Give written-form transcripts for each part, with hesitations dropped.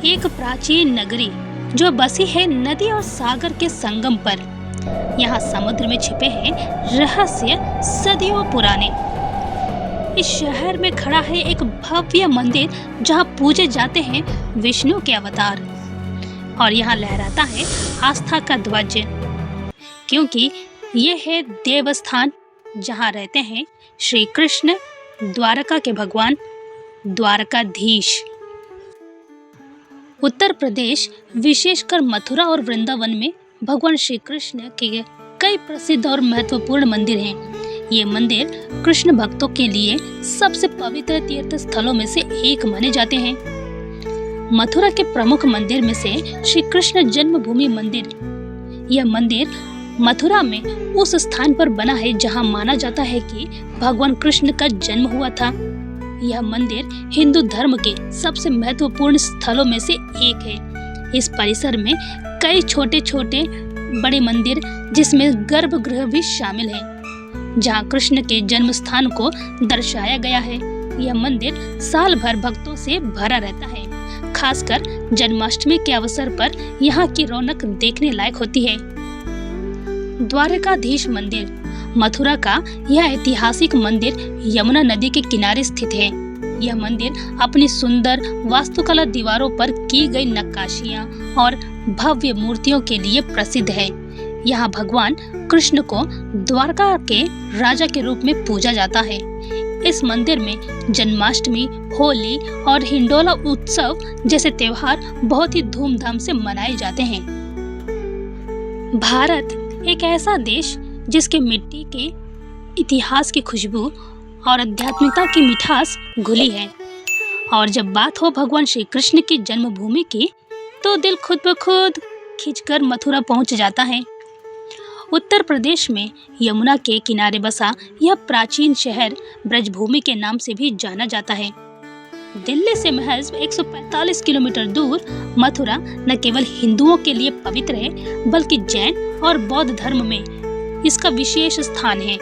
एक प्राचीन नगरी जो बसी है नदी और सागर के संगम पर। यहाँ समुद्र में छिपे हैं रहस्य सदियों पुराने। इस शहर में खड़ा है एक भव्य मंदिर जहाँ पूजे जाते हैं विष्णु के अवतार, और यहाँ लहराता है आस्था का ध्वज, क्योंकि ये है देवस्थान जहाँ रहते हैं श्री कृष्ण, द्वारका के भगवान, द्वारकाधीश। उत्तर प्रदेश, विशेषकर मथुरा और वृंदावन में भगवान श्री कृष्ण के कई प्रसिद्ध और महत्वपूर्ण मंदिर हैं। ये मंदिर कृष्ण भक्तों के लिए सबसे पवित्र तीर्थ स्थलों में से एक माने जाते हैं। मथुरा के प्रमुख मंदिर में से श्री कृष्ण जन्मभूमि मंदिर। यह मंदिर मथुरा में उस स्थान पर बना है जहां माना जाता है कि भगवान कृष्ण का जन्म हुआ था। यह मंदिर हिंदू धर्म के सबसे महत्वपूर्ण स्थलों में से एक है। इस परिसर में कई छोटे छोटे बड़े मंदिर, जिसमें गर्भगृह भी शामिल है, जहां कृष्ण के जन्म स्थान को दर्शाया गया है। यह मंदिर साल भर भक्तों से भरा रहता है। खासकर जन्माष्टमी के अवसर पर यहाँ की रौनक देखने लायक होती है। द्वारकाधीश मंदिर। मथुरा का यह ऐतिहासिक मंदिर यमुना नदी के किनारे स्थित है। यह मंदिर अपनी सुंदर वास्तुकला, दीवारों पर की गई नक्काशियां और भव्य मूर्तियों के लिए प्रसिद्ध है। यहाँ भगवान कृष्ण को द्वारका के राजा के रूप में पूजा जाता है। इस मंदिर में जन्माष्टमी, होली और हिंडोला उत्सव जैसे त्योहार बहुत ही धूमधाम से मनाए जाते हैं। भारत एक ऐसा देश जिसके मिट्टी के इतिहास की खुशबू और आध्यात्मिकता की मिठास घुली है, और जब बात हो भगवान श्री कृष्ण की जन्मभूमि की तो दिल खुद ब खुद खिंचकर मथुरा पहुंच जाता है। उत्तर प्रदेश में यमुना के किनारे बसा यह प्राचीन शहर ब्रजभूमि के नाम से भी जाना जाता है। दिल्ली से महज 145 किलोमीटर दूर मथुरा न केवल हिंदुओं के लिए पवित्र है, बल्कि जैन और बौद्ध धर्म में इसका विशेष स्थान है।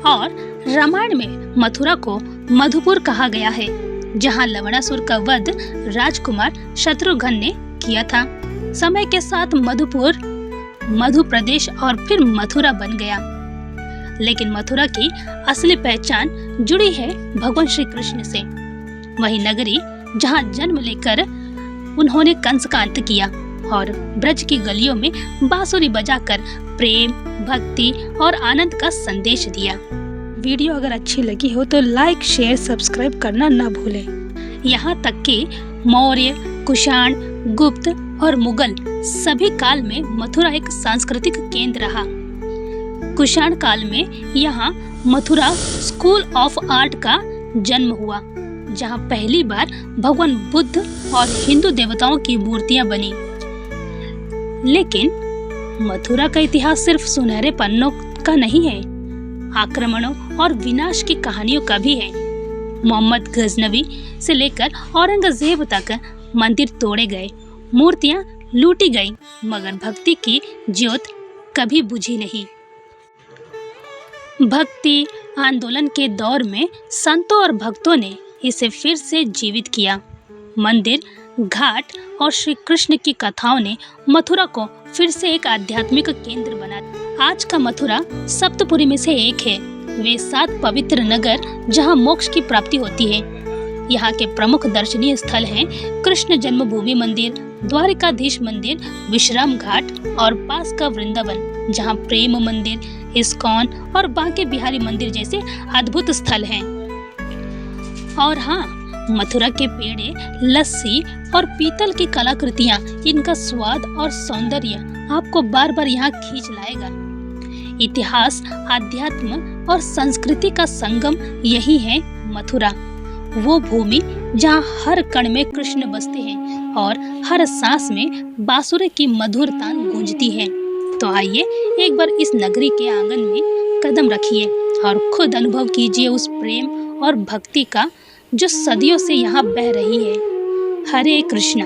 और रामायण में मथुरा को मधुपुर कहा गया है, जहां लवणासुर का वध राजकुमार शत्रुघ्न ने किया था। समय के साथ मधुपुर मध्य प्रदेश और फिर मथुरा बन गया, लेकिन मथुरा की असली पहचान जुड़ी है भगवान श्री कृष्ण से। वही नगरी जहां जन्म लेकर उन्होंने कंस का अंत किया और ब्रज की गलियों में बांसुरी बजाकर प्रेम, भक्ति और आनंद का संदेश दिया। वीडियो अगर अच्छी लगी हो तो लाइक, शेयर, सब्सक्राइब करना ना भूलें। यहाँ तक कि मौर्य, कुषाण, गुप्त और मुगल सभी काल में मथुरा एक सांस्कृतिक केंद्र रहा। कुषाण काल में यहाँ मथुरा स्कूल ऑफ आर्ट का जन्म हुआ, जहाँ पहली बार भगवान बुद्ध और हिंदू देवताओं की मूर्तियां बनी। लेकिन मथुरा का इतिहास सिर्फ सुनहरे पन्नों का नहीं है, आक्रमणों और विनाश की कहानियों का भी है। मोहम्मद गजनवी से लेकर औरंगजेब तक मंदिर तोड़े गए, मूर्तियां लूटी गई, मगर भक्ति की ज्योत कभी बुझी नहीं। भक्ति आंदोलन के दौर में संतों और भक्तों ने इसे फिर से जीवित किया। मंदिर, घाट और श्री कृष्ण की कथाओं ने मथुरा को फिर से एक आध्यात्मिक केंद्र बना दिया। आज का मथुरा सप्तपुरी में से एक है, वे 7 पवित्र नगर जहां मोक्ष की प्राप्ति होती है। यहाँ के प्रमुख दर्शनीय स्थल हैं कृष्ण जन्मभूमि मंदिर, द्वारकाधीश मंदिर, विश्राम घाट और पास का वृंदावन, जहाँ प्रेम मंदिर, इस्कॉन और बांके बिहारी मंदिर जैसे अद्भुत स्थल हैं। और हाँ, मथुरा के पेड़े, लस्सी और पीतल की कलाकृतियाँ, इनका स्वाद और सौंदर्य आपको बार बार यहाँ खींच लाएगा। इतिहास, आध्यात्म और संस्कृति का संगम यही है मथुरा, वो भूमि जहाँ हर कण में कृष्ण बसते हैं और हर सांस में बांसुरी की मधुर तान गूंजती है। तो आइए एक बार इस नगरी के आंगन में कदम रखिए और खुद अनुभव कीजिए उस प्रेम और भक्ति का जो सदियों से यहाँ बह रही है। हरे कृष्णा।